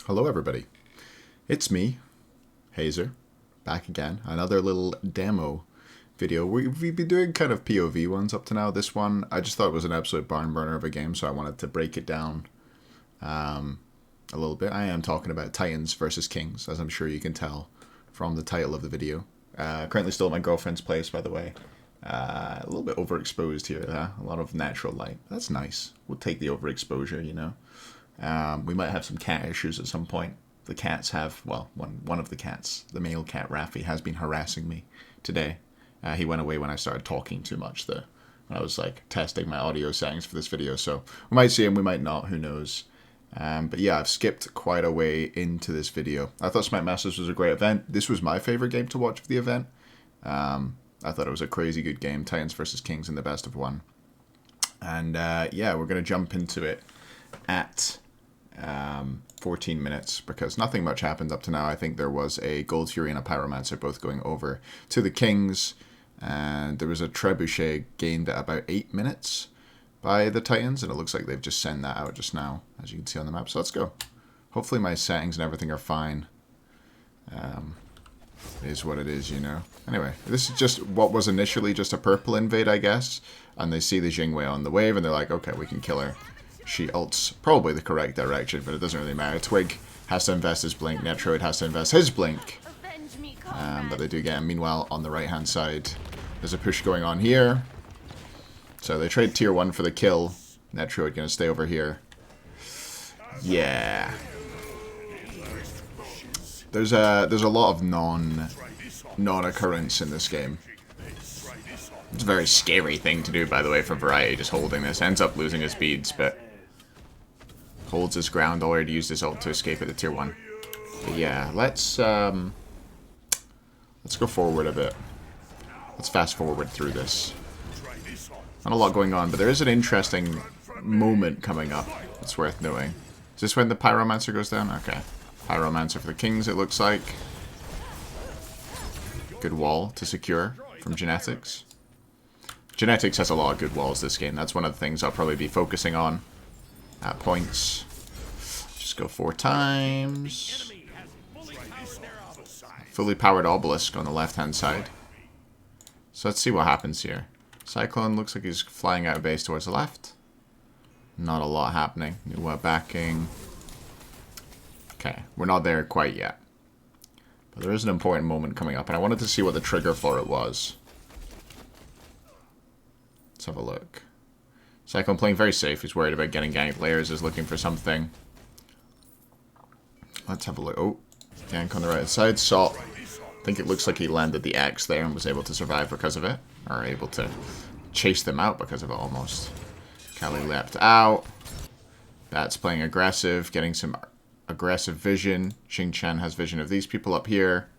Hello everybody, it's me, Hazer, back again. Another little demo video. We've been doing kind of POV ones up to now. This one, I just thought it was an absolute barn burner of a game, so I wanted to break it down a little bit. I am talking about Titans versus Kings, as I'm sure you can tell from the title of the video. Currently still at my girlfriend's place, by the way. A little bit overexposed here, a lot of natural light. That's nice. We'll take the overexposure, you know. We might have some cat issues at some point. The cats have, well, one of the cats, the male cat Rafi, has been harassing me today. He went away when I started talking too much, though. When I was like testing my audio settings for this video, so we might see him, we might not, who knows. But yeah, I've skipped quite a way into this video. I thought Smite Masters was a great event. This was my favorite game to watch for the event. I thought it was a crazy good game, Titans versus Kings in the best of one. And yeah, we're going to jump into it at 14 minutes, because nothing much happened up to now. I think there was a Gold Fury and a Pyromancer both going over to the Kings, and there was a Trebuchet gained at about 8 minutes by the Titans, and it looks like they've just sent that out just now, as you can see on the map. So let's go. Hopefully my settings and everything are fine. It is what it is, you know. Anyway, this is just what was initially just a purple invade, I guess, and they see the Jingwei on the wave, and they're like, okay, we can kill her. She ults probably the correct direction, but it doesn't really matter. Twig has to invest his blink. Netroid has to invest his blink. But they do get him. Meanwhile, on the right-hand side, there's a push going on here. So they trade tier 1 for the kill. Netroid going to stay over here. Yeah. There's a lot of non-occurrence in this game. It's a very scary thing to do, by the way, for Variety, just holding this. Ends up losing his beads, but holds his ground, already used his ult to escape at the tier 1. But yeah, let's go forward a bit. Let's fast forward through this. Not a lot going on, but there is an interesting moment coming up that's worth knowing. Is this when the Pyromancer goes down? Okay. Pyromancer for the Kings, it looks like. Good wall to secure from Genetics. Genetics has a lot of good walls this game. That's one of the things I'll probably be focusing on at points. Just go 4 times. Fully powered obelisk on the left-hand side. So let's see what happens here. Cyclone looks like he's flying out of base towards the left. Not a lot happening. New backing. Okay, we're not there quite yet. But there is an important moment coming up, and I wanted to see what the trigger for it was. Let's have a look. Cyclone playing very safe. He's worried about getting ganked. Layers is looking for something. Let's have a look. Oh, gank on the right side. Salt. I think it looks like he landed the axe there and was able to survive because of it. Or able to chase them out because of it almost. Kali leapt out. Bat's playing aggressive. Getting some aggressive vision. Xing-Chen has vision of these people up here.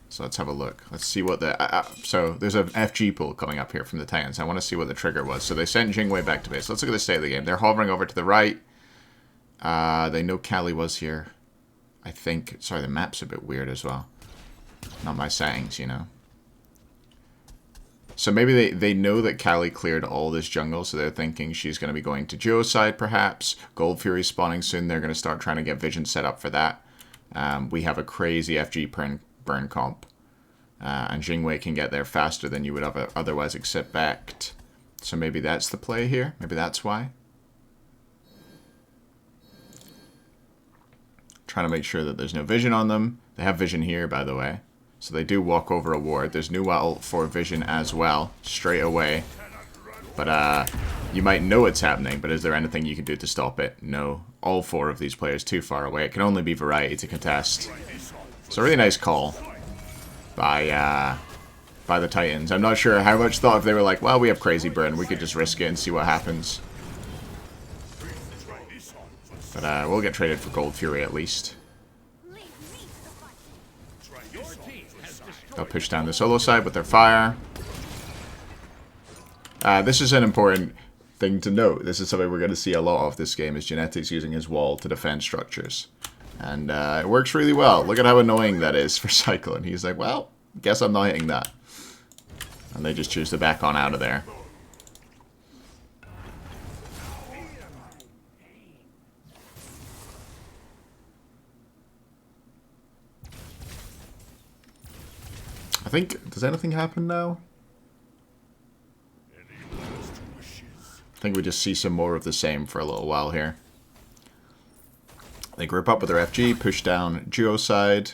So let's have a look. Let's see what the... so there's an FG pool coming up here from the Titans. I want to see what the trigger was. So they sent Jingwei back to base. Let's look at the state of the game. They're hovering over to the right. They know Kali was here. I think... Sorry, the map's a bit weird as well. Not my settings, you know. So maybe they know that Kali cleared all this jungle, so they're thinking she's going to be going to Duo's side, perhaps. Gold Fury spawning soon. They're going to start trying to get vision set up for that. We have a crazy FG burn comp. And Jingwei can get there faster than you would have otherwise expect. So maybe that's the play here. Maybe that's why. Trying to make sure that there's no vision on them. They have vision here, by the way. So they do walk over a ward. There's new ult for vision as well, straight away. But you might know it's happening, but is there anything you can do to stop it? No. All 4 of these players too far away. It can only be Variety to contest. So a really nice call by the Titans. I'm not sure how much thought if they were like, well, we have crazy burn, we could just risk it and see what happens. But we'll get traded for Gold Fury at least. They'll push down the solo side with their fire. This is an important thing to note. This is something we're going to see a lot of this game, is Genetics using his wall to defend structures. And it works really well. Look at how annoying that is for Cyclone. He's like, well, guess I'm not hitting that. And they just choose to back on out of there. I think, does anything happen now? I think we just see some more of the same for a little while here. They group up with their FG, push down duo side.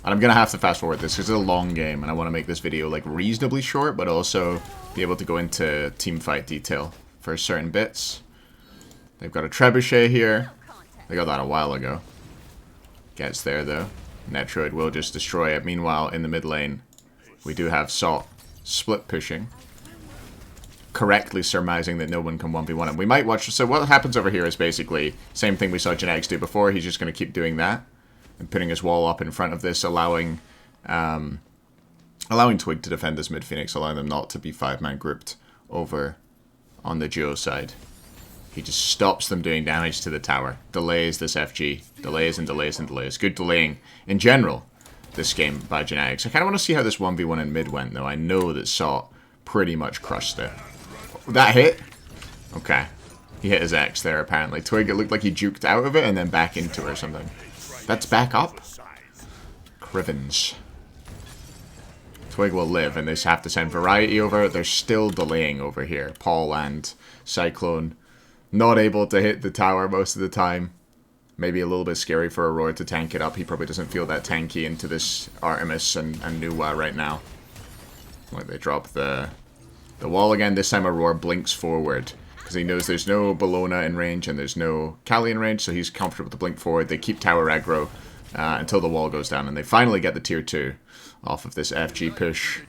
And I'm going to have to fast forward this because it's a long game and I want to make this video like reasonably short, but also be able to go into team fight detail for certain bits. They've got a trebuchet here. They got that a while ago. Gets there though. Netroid will just destroy it. Meanwhile, in the mid lane, we do have Salt split pushing. Correctly surmising that no one can 1v1 him. We might watch... So what happens over here is basically same thing we saw Genetics do before. He's just going to keep doing that. And putting his wall up in front of this, allowing Twig to defend this mid Phoenix, allowing them not to be 5-man grouped over on the duo side. He just stops them doing damage to the tower. Delays this FG. Delays and delays and delays. Good delaying in general this game by Genetics. I kind of want to see how this 1v1 in mid went, though. I know that Salt pretty much crushed it. That hit? Okay. He hit his X there, apparently. Twig, it looked like he juked out of it and then back into her or something. That's back up? Crivens. Twig will live, and they have to send Variety over. They're still delaying over here. Paul and Cyclone not able to hit the tower most of the time. Maybe a little bit scary for Aurora to tank it up. He probably doesn't feel that tanky into this Artemis and Nuwa right now. Like they drop the wall again. This time Aurora blinks forward because he knows there's no Bologna in range and there's no Kali in range, so he's comfortable to blink forward. They keep tower aggro until the wall goes down, and they finally get the tier 2 off of this FG push.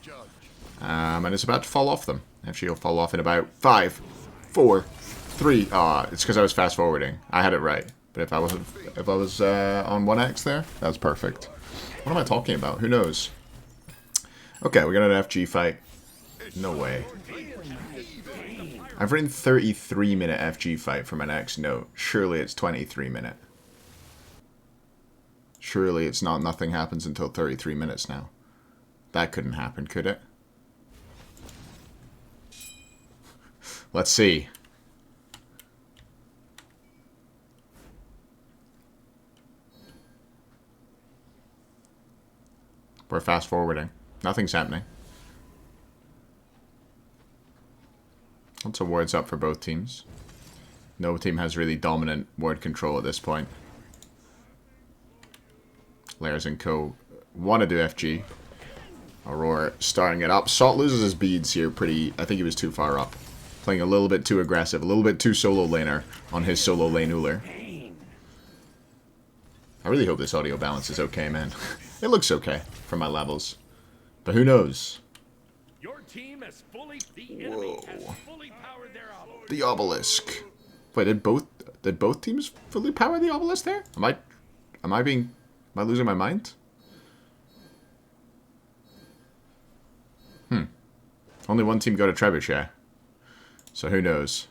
And it's about to fall off them. FG will fall off in about 5, 4, 3. It's because I was fast forwarding. I had it right. But if I was on 1x there, that was perfect. What am I talking about? Who knows? Okay, we got an FG fight. No way. I've written 33-minute FG fight for my next note. Surely it's 23-minute. Surely it's not nothing happens until 33 minutes now. That couldn't happen, could it? Let's see. We're fast forwarding. Nothing's happening. Lots of wards up for both teams. No team has really dominant ward control at this point. Lairs and Co. want to do FG. Aurora starting it up. Salt loses his beads here pretty... I think he was too far up. Playing a little bit too aggressive. A little bit too solo laner on his solo lane Uller. I really hope this audio balance is okay, man. It looks okay for my levels. But who knows? Your team has fully, the enemy has fully powered their obelisk. The obelisk. Wait, did both teams fully power the obelisk there? Am I losing my mind? Only one team got a trebuchet. So who knows?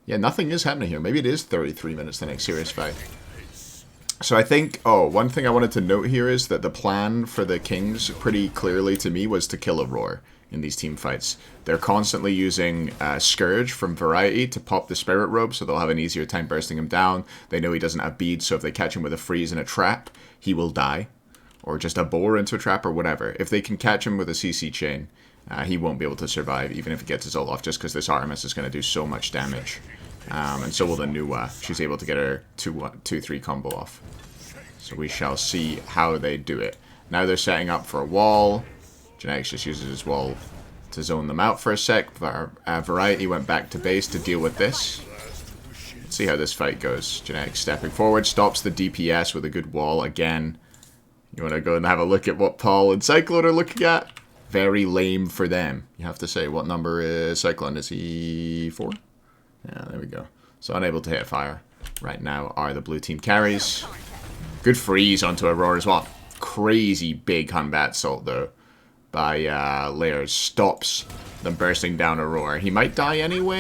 Yeah, nothing is happening here. Maybe it is 33 minutes the next serious fight. So I think, one thing I wanted to note here is that the plan for the Kings, pretty clearly to me, was to kill Aurora in these team fights. They're constantly using Scourge from Variety to pop the Spirit Robe, so they'll have an easier time bursting him down. They know he doesn't have beads, so if they catch him with a freeze and a trap, he will die. Or just a bore into a trap or whatever. If they can catch him with a CC chain, he won't be able to survive, even if he gets his ult off, just because this Artemis is going to do so much damage. And so will the Nuwa. She's able to get her 2-3 combo off. So we shall see how they do it. Now they're setting up for a wall. Genetics just uses his wall to zone them out for a sec. Variety went back to base to deal with this. Let's see how this fight goes. Genetics stepping forward, stops the DPS with a good wall again. You want to go and have a look at what Paul and Cyclone are looking at? Very lame for them. You have to say, what number is Cyclone? Is he 4? Yeah, there we go. So unable to hit fire right now are the blue team carries. Good freeze onto Aurora as well. Crazy big combat salt though by Lairs. Stops them bursting down Aurora. He might die anyway.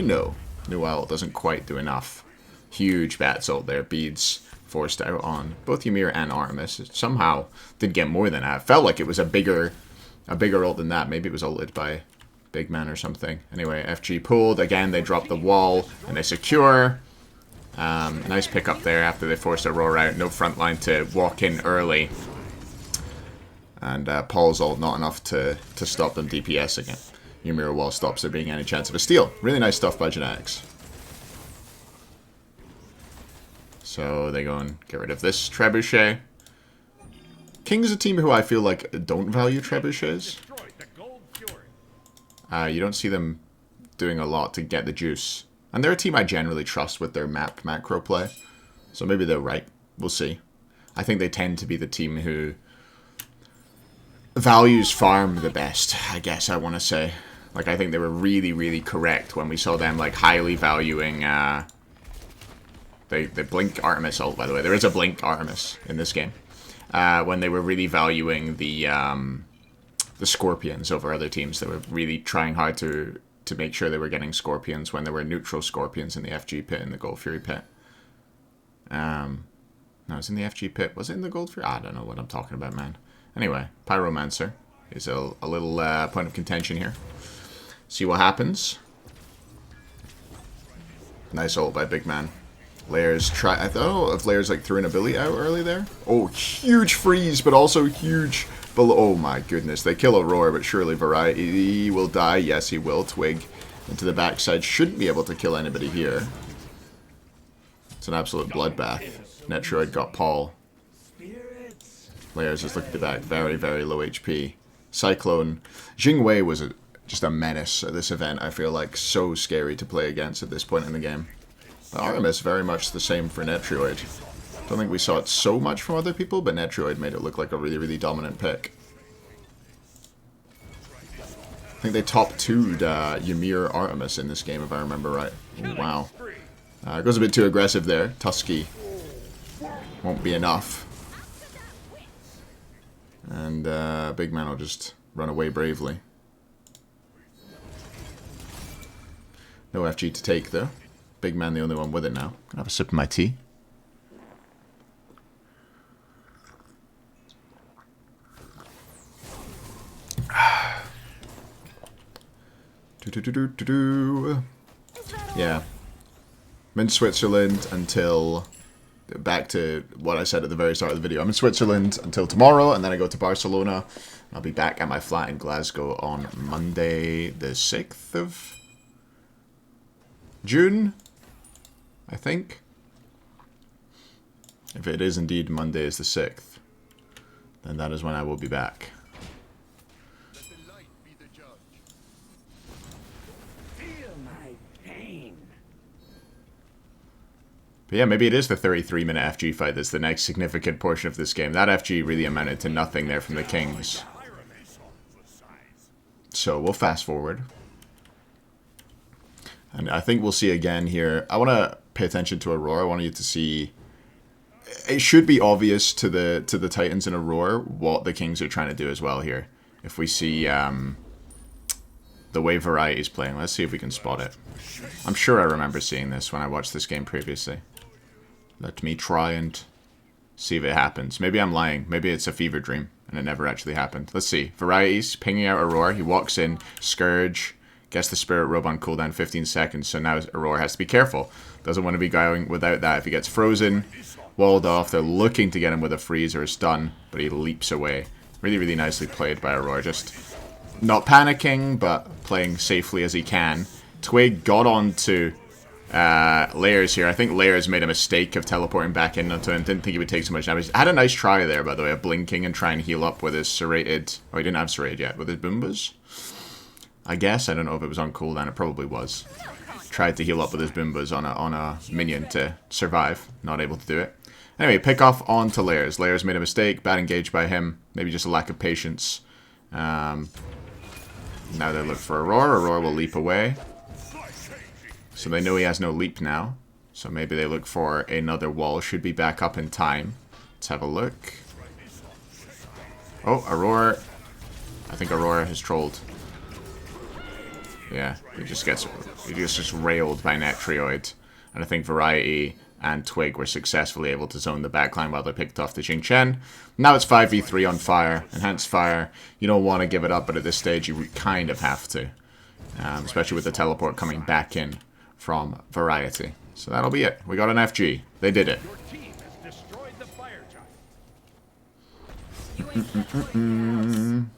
No. Noel doesn't quite do enough. Huge bat salt there. Beads forced out on both Ymir and Artemis. It somehow did get more than that. It felt like it was a bigger ult than that. Maybe it was ulted by Big Man or something. Anyway, FG pulled. Again, they drop the wall and they secure. A nice pick up there after they forced Aurora out. No front line to walk in early. And Paul's ult not enough to stop them DPS again. Ymir wall stops there being any chance of a steal. Really nice stuff by Genetics. So they go and get rid of this Trebuchet. King's a team who I feel like don't value Trebuchets. You don't see them doing a lot to get the juice. And they're a team I generally trust with their map macro play. So maybe they're right. We'll see. I think they tend to be the team who values farm the best, I guess I want to say. Like, I think they were really, really correct when we saw them, like, highly valuing, the Blink Artemis ult, by the way. There is a Blink Artemis in this game. When they were really valuing the Scorpions over other teams. They were really trying hard to make sure they were getting Scorpions when there were neutral Scorpions in the FG pit and the Gold Fury pit. No, it's in the FG pit. Was it in the Gold Fury? I don't know what I'm talking about, man. Anyway, Pyromancer is a little point of contention here. See what happens. Nice ult by Big Man. Layers try. I don't know if Layers like threw an ability out early there. Oh, huge freeze, but also huge below. Oh my goodness, they kill Aurora, but surely Variety will die. Yes, he will. Twig into the backside. Shouldn't be able to kill anybody here. It's an absolute bloodbath. Netroid got Paul. Layers is looking to back. Very, very low HP. Cyclone. Jingwei was just a menace at this event, I feel like. So scary to play against at this point in the game. But Artemis, very much the same for Netroid. Don't think we saw it so much from other people, but Netroid made it look like a really, really dominant pick. I think they top 2'd Ymir Artemis in this game, if I remember right. Oh, wow. It goes a bit too aggressive there. Tusky won't be enough. And Big Man will just run away bravely. No FG to take, though. Big Man the only one with it now. Gonna have a sip of my tea. Yeah. I'm in Switzerland until... Back to what I said at the very start of the video. I'm in Switzerland until tomorrow, and then I go to Barcelona. I'll be back at my flat in Glasgow on Monday the 6th of June, I think. If it is indeed Monday is the 6th, then that is when I will be back. But yeah, maybe it is the 33-minute FG fight that's the next significant portion of this game. That FG really amounted to nothing there from the Kings. So we'll fast forward. And I think we'll see again here. I want to pay attention to Aurora. I want you to see... It should be obvious to the Titans in Aurora what the Kings are trying to do as well here. If we see the way Variety is playing. Let's see if we can spot it. I'm sure I remember seeing this when I watched this game previously. Let me try and see if it happens. Maybe I'm lying. Maybe it's a fever dream and it never actually happened. Let's see. Variety's pinging out Aurora. He walks in. Scourge. Gets the Spirit Robe on cooldown 15 seconds. So now Aurora has to be careful. Doesn't want to be going without that. If he gets frozen, walled off, they're looking to get him with a freeze or a stun. But he leaps away. Really, really nicely played by Aurora. Just not panicking, but playing safely as he can. Twig got onto Layers here. I think Layers made a mistake of teleporting back in onto him. Didn't think he would take so much damage. Had a nice try there, by the way, of blinking and trying to heal up with his serrated... Oh, he didn't have serrated yet. With his Boombas? I guess. I don't know if it was on cooldown. It probably was. Tried to heal up with his Boombas on a minion to survive. Not able to do it. Anyway, pick off onto Layers. Layers made a mistake. Bad engage by him. Maybe just a lack of patience. Now they look for Aurora. Aurora will leap away. So they know he has no leap now. So maybe they look for another wall. Should be back up in time. Let's have a look. Oh, Aurora. I think Aurora has trolled. Yeah, he just gets railed by Netroid. And I think Variety and Twig were successfully able to zone the backline while they picked off the Xing Chen. Now it's 5v3 on fire. Enhanced fire. You don't want to give it up, but at this stage you kind of have to. Especially with the teleport coming back in from Variety. So that'll be it. We got an FG. They did it. Your team has destroyed the fire giant.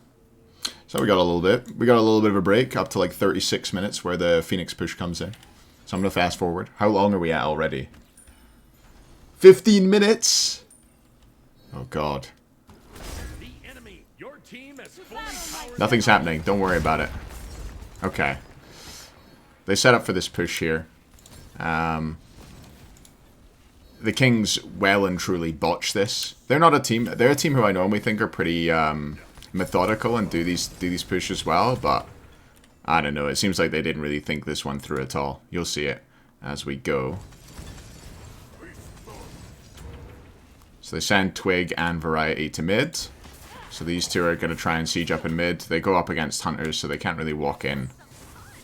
So we got a little bit. We got a little bit of a break, up to like 36 minutes where the Phoenix push comes in. So I'm going to fast forward. How long are we at already? 15 minutes! Oh god. The enemy, your team has fully powered Nothing's happening. Don't worry about it. Okay. They set up for this push here. The Kings well and truly botched this. They're not a team. They're a team who I normally think are pretty methodical and do these pushes well, but I don't know. It seems like they didn't really think this one through at all. You'll see it as we go. So they send Twig and Variety to mid. So these two are going to try and siege up in mid. They go up against Hunters, so they can't really walk in.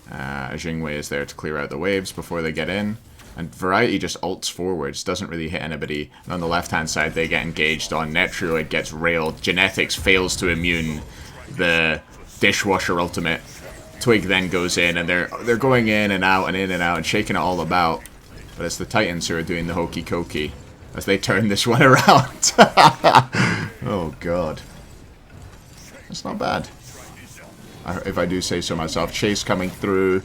Jingwei is there to clear out the waves before they get in. And Variety just ults forwards, doesn't really hit anybody. And on the left-hand side, they get engaged on. Netroid gets railed. Genetics fails to immune the Dishwasher ultimate. Twig then goes in, and they're going in and out and in and out and shaking it all about. But it's the Titans who are doing the hokey cokey as they turn this one around. Oh, God. That's not bad. If I do say so myself. Chase coming through.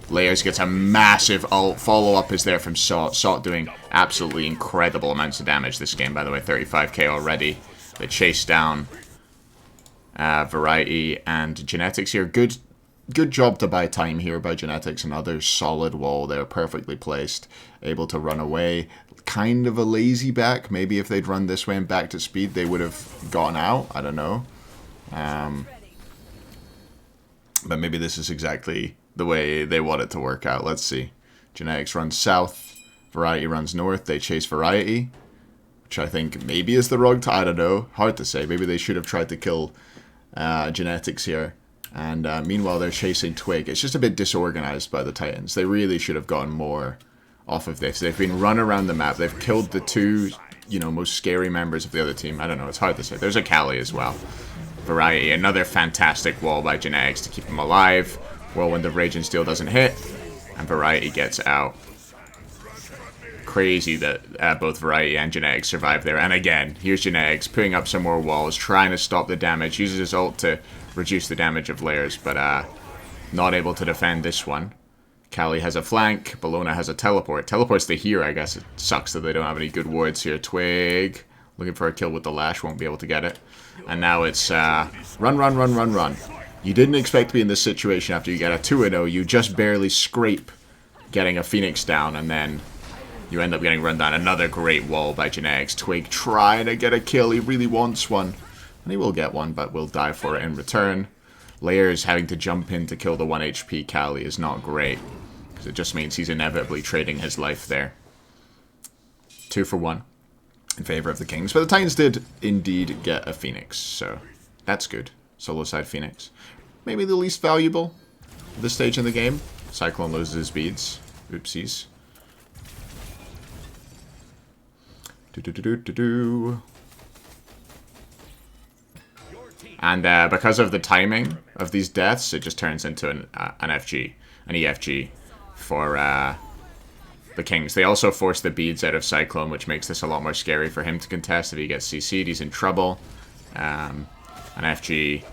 Layers gets a massive ult. Follow-up is there from Sot. Sot doing absolutely incredible amounts of damage this game, by the way. 35k already. They chase down Variety and Genetics here. Good job to buy time here by Genetics. Another solid wall there, perfectly placed. Able to run away. Kind of a lazy back. Maybe if they'd run this way and back to speed, they would have gotten out. I don't know. But maybe this is exactly the way they want it to work out. Let's see. Genetics runs south. Variety runs north. They chase Variety, which I think maybe is the wrong I don't know. Hard to say. Maybe they should have tried to kill Genetics here. And meanwhile, they're chasing Twig. It's just a bit disorganized by the Titans. They really should have gotten more off of this. They've been run around the map. They've killed the two, most scary members of the other team. I don't know. It's hard to say. There's a Kali as well. Variety. Another fantastic wall by Genetics to keep him alive. Whirlwind of Rage and Steel doesn't hit. And Variety gets out. Crazy that both Variety and Genetics survive there. And again, here's Genetics putting up some more walls, trying to stop the damage. Uses his ult to reduce the damage of Layers, but not able to defend this one. Kali has a flank. Bologna has a teleport. Teleports to here, I guess. It sucks that they don't have any good wards here. Twig looking for a kill with the Lash. Won't be able to get it. And now it's run, run, run, run, run. You didn't expect to be in this situation after you get a 2-0. You just barely scrape getting a Phoenix down, and then you end up getting run down. Another great wall by Genetics. Twig trying to get a kill. He really wants one. And he will get one, but will die for it in return. Layers having to jump in to kill the 1 HP Kali is not great. Because it just means he's inevitably trading his life there. 2 for 1 in favor of the Kings. But the Titans did indeed get a Phoenix, so that's good. Solo side Phoenix. Maybe the least valuable at this stage in the game. Cyclone loses his beads. Oopsies. And because of the timing of these deaths, it just turns into an FG, an EFG for the Kings. They also force the beads out of Cyclone, which makes this a lot more scary for him to contest. If he gets CC'd, he's in trouble. An FG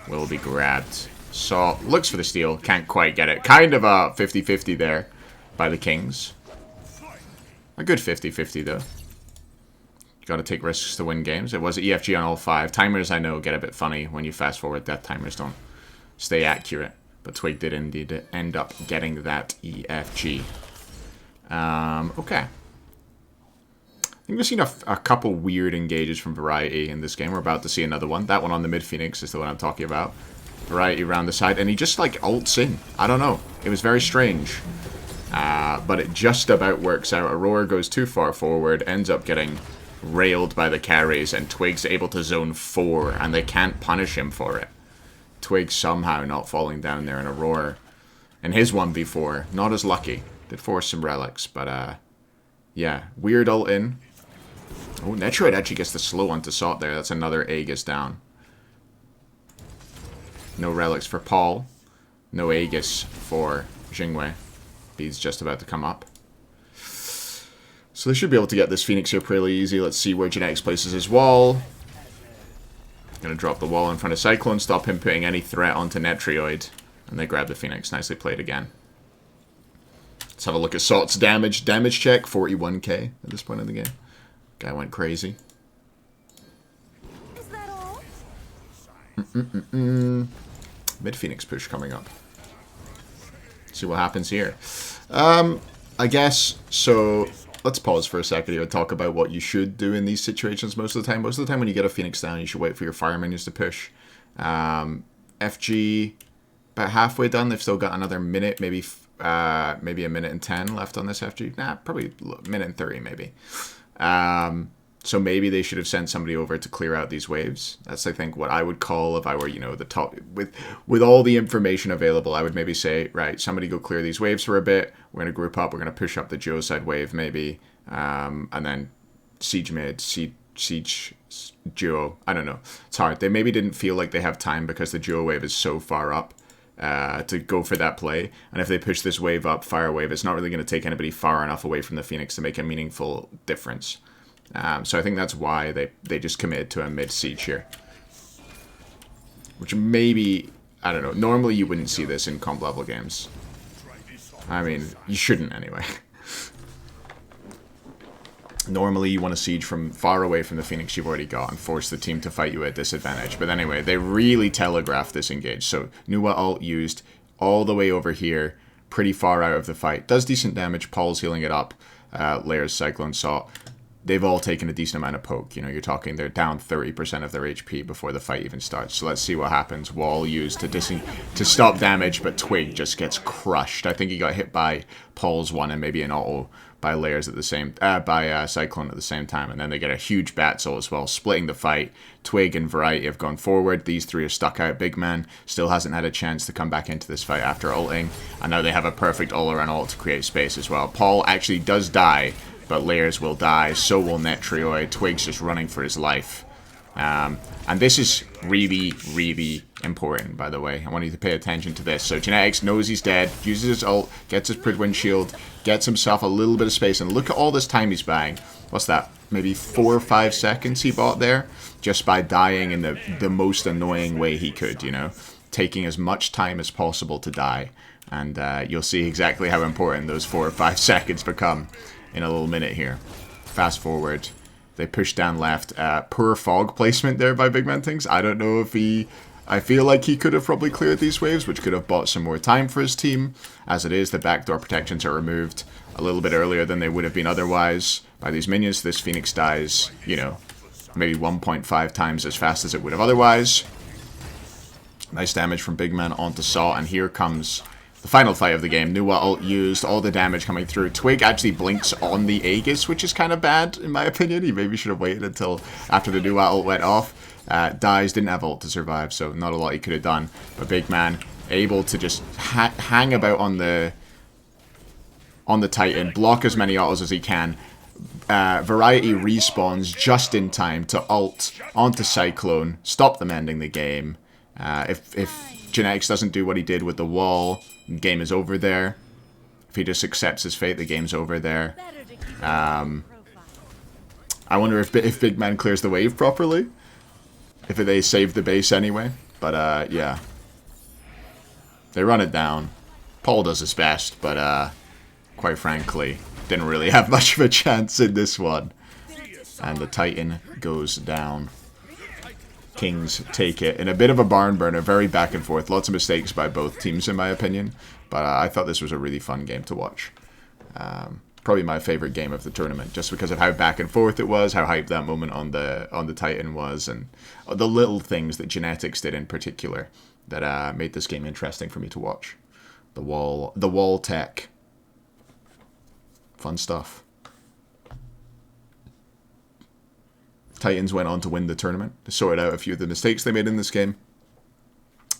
will be grabbed. So, looks for the steal, can't quite get it. Kind of a 50-50 there by the Kings. A good 50-50 though. Got to take risks to win games. It was EFG on all 5. Timers, I know, get a bit funny when you fast forward. Death timers don't stay accurate. But Twig did indeed end up getting that EFG. Okay. I think we've seen a couple weird engages from Variety in this game. We're about to see another one. That one on the mid Phoenix is the one I'm talking about. Variety around the side, and he just like ults in. I don't know. It was very strange. But it just about works out. Aurora goes too far forward, ends up getting railed by the carries, and Twig's able to zone 4, and they can't punish him for it. Twig somehow not falling down there, and Aurora in his 1v4, not as lucky. Did force some relics, but yeah, weird ult in. Oh, Netroid actually gets the slow one to Sot there. That's another Aegis down. No relics for Paul. No Aegis for Jingwei. Bede's just about to come up. So they should be able to get this Phoenix here pretty easy. Let's see where Genetics places his wall. Gonna drop the wall in front of Cyclone, stop him putting any threat onto Netrioid. And they grab the Phoenix. Nicely played again. Let's have a look at Salt's damage. Damage check, 41k at this point in the game. Guy went crazy. Is that all? Mid Phoenix push coming up. See what happens here. I guess, so let's pause for a second here and talk about what you should do in these situations most of the time. Most of the time when you get a Phoenix down, you should wait for your fire minions to push. FG, about halfway done. They've still got another minute, maybe a minute and 10 left on this FG. Nah, probably a minute and 30 maybe. So maybe they should have sent somebody over to clear out these waves. That's, I think, what I would call if I were, you know, the top with all the information available. I would maybe say, right, somebody go clear these waves for a bit. We're gonna group up. We're gonna push up the Geoside wave maybe, and then siege mid, siege Geo. I don't know. It's hard. They maybe didn't feel like they have time because the Geo wave is so far up to go for that play. And if they push this wave up, fire wave, it's not really going to take anybody far enough away from the Phoenix to make a meaningful difference. So I think that's why they just committed to a mid-siege here. Which maybe, I don't know, normally you wouldn't see this in comp level games. I mean, you shouldn't anyway. Normally you want to siege from far away from the Phoenix you've already got and force the team to fight you at disadvantage. But anyway, they really telegraphed this engage. So Nuwa ult used all the way over here, pretty far out of the fight. Does decent damage, Paul's healing it up, layers Cyclone Salt. They've all taken a decent amount of poke. You know, you're talking they're down 30% of their HP before the fight even starts. So let's see what happens. Wall used to stop damage, but Twig just gets crushed. I think he got hit by Paul's one and maybe an auto by layers at the same Cyclone at the same time, and then they get a huge Batzel as well, splitting the fight. Twig and Variety have gone forward. These three are stuck out. Big Man still hasn't had a chance to come back into this fight after ulting, and now they have a perfect all-around ult to create space as well. Paul actually does die, but layers will die, so will Netrioid. Twig's just running for his life. And this is really, really important, by the way. I want you to pay attention to this. So Genetics knows he's dead, uses his ult, gets his Pridwin shield, gets himself a little bit of space, and look at all this time he's buying. What's that? Maybe 4 or 5 seconds he bought there? Just by dying in the most annoying way he could, you know? Taking as much time as possible to die. And you'll see exactly how important those 4 or 5 seconds become in a little minute here. Fast forward. They push down left. Poor fog placement there by Big Man Things. I don't know if he... I feel like he could have probably cleared these waves, which could have bought some more time for his team. As it is, the backdoor protections are removed a little bit earlier than they would have been otherwise by these minions. This Phoenix dies, you know, maybe 1.5 times as fast as it would have otherwise. Nice damage from Big Man onto Saw, and here comes the final fight of the game. Nuwa ult used, all the damage coming through. Twig actually blinks on the Aegis, which is kind of bad, in my opinion. He maybe should have waited until after the Nuwa ult went off. Dies, didn't have ult to survive, so not a lot he could have done. But Big Man able to just hang about on the Titan, block as many autos as he can. Variety respawns just in time to ult onto Cyclone, stop them ending the game. If Genetics doesn't do what he did with the wall, the game is over there. If he just accepts his fate, the game's over there. I wonder if Big Man clears the wave properly. If they save the base anyway. But, yeah. They run it down. Paul does his best, but, quite frankly, didn't really have much of a chance in this one. And the Titan goes down. Kings take it in a bit of a barn burner, very back and forth. Lots of mistakes by both teams, in my opinion. But I thought this was a really fun game to watch. Probably my favorite game of the tournament, just because of how back and forth it was, how hyped that moment on the Titan was, and the little things that Genetics did in particular that made this game interesting for me to watch. The wall tech, fun stuff. Titans went on to win the tournament. They sorted out a few of the mistakes they made in this game.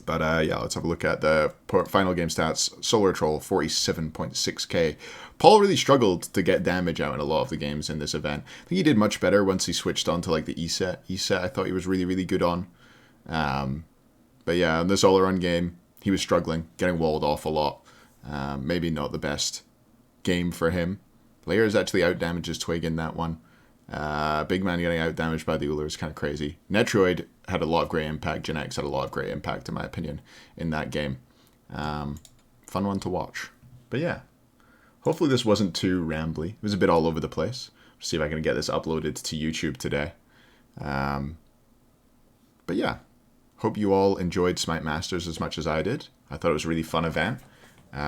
But yeah, let's have a look at the final game stats. Solar Troll, 47.6k. Paul really struggled to get damage out in a lot of the games in this event. I think he did much better once he switched on to like the E-set. E-set I thought he was really, really good on. But yeah, in this all-around game, he was struggling, getting walled off a lot. Maybe not the best game for him. Layers actually outdamages Twig in that one. Big Man getting outdamaged by the Uller is kind of crazy. Netroid had a lot of great impact. Gen X had a lot of great impact, in my opinion, in that game. Fun one to watch. But yeah, hopefully this wasn't too rambly. It was a bit all over the place. See if I can get this uploaded to YouTube today. But yeah, hope you all enjoyed Smite Masters as much as I did. I thought it was a really fun event.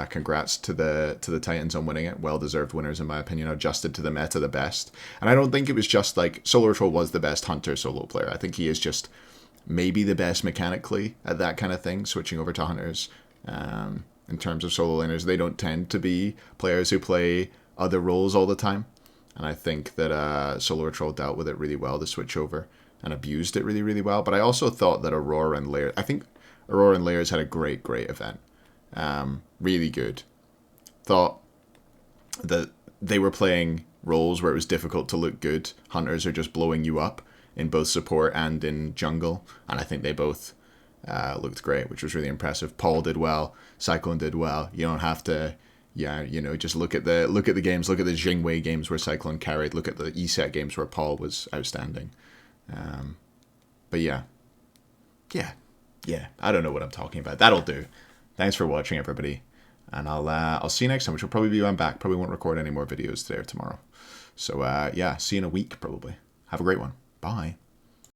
Congrats to the Titans on winning it. Well-deserved winners, in my opinion. Adjusted to the meta the best. And I don't think it was just like Solar Troll was the best Hunter solo player. I think he is just maybe the best mechanically at that kind of thing, switching over to Hunters. In terms of solo laners, they don't tend to be players who play other roles all the time. And I think that Solar Troll dealt with it really well, the switch over, and abused it really, really well. But I also thought that Aurora and Layers... I think Aurora and Layers had a great, great event. Really good. Thought that they were playing roles where it was difficult to look good. Hunters are just blowing you up in both support and in jungle. And I think they both looked great, which was really impressive. Paul did well. Cyclone did well. You don't have to... Yeah, you know, just look at the games. Look at the Jingwei games where Cyclone carried. Look at the ESET games where Paul was outstanding. But yeah. I don't know what I'm talking about. That'll do. Thanks for watching, everybody, and I'll see you next time, which will probably be when I'm back. Probably won't record any more videos today or tomorrow. So yeah, see you in a week probably. Have a great one. Bye.